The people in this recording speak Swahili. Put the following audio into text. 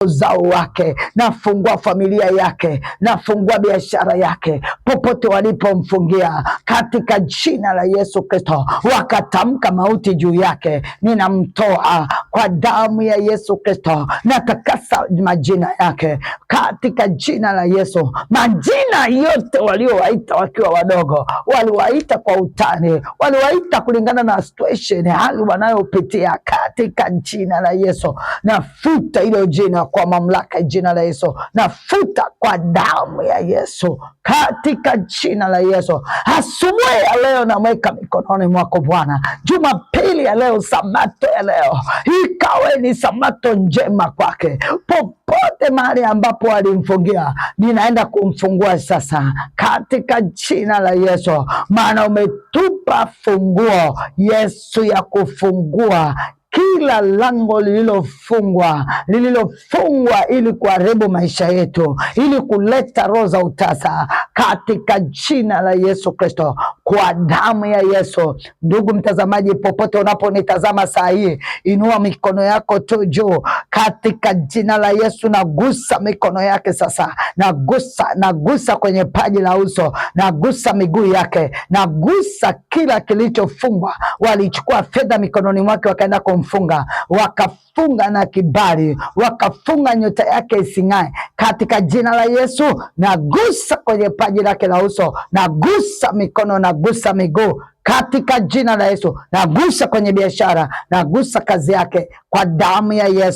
uzao wake, nafungua familia yake, nafungua biashara yake, popote walipomfungia katika jina la Yesu Kristo, wakatamka mauti juu yake, ninamtoa kwa damu ya Yesu Kristo, natakasa majina yake katika jina la Yesu. Majina yote waliowaita wakiwa wadogo, waliwaita kwa utani, waliwaita kulingana na situation, hali wanayopitia, katika jina la Yesu nafuta hilo jina kwa mamlaka jina la Yesu, nafuta kwa damu ya Yesu katika jina la Yesu. Asubuhi ya leo namweka mikononi mwako Bwana. Jumapili ya leo, sabato ya leo ikawe ni sabato njema kwake, popote mahali ambapo alimfungia, ninaenda kumfungua sasa katika jina la Yesu, maana umetupa funguo Yesu ya kufungua kila lango lililofungwa ili kuharibu maisha yetu, ili kuleta roho za utasa, katika jina la Yesu Kristo, kwa damu ya Yesu. Ndugu mtazamaji, popote unaponitazama saa hii, inua mikono yako tu juu, katika jina la Yesu. Nagusa mikono yake sasa, nagusa kwenye paji la uso, nagusa miguu yake, nagusa kila kilichofungwa. Walichukua fedha mikononi mwake wakaenda kumfunga, wakafunga na kibali, wakafunga nyota yake ising'ae, katika jina la Yesu. Nagusa kwenye paji lake la uso, nagusa mikono, nagusa miguu katika jina la Yesu, nagusa kwenye biashara, nagusa kazi yake kwa damu ya Yesu.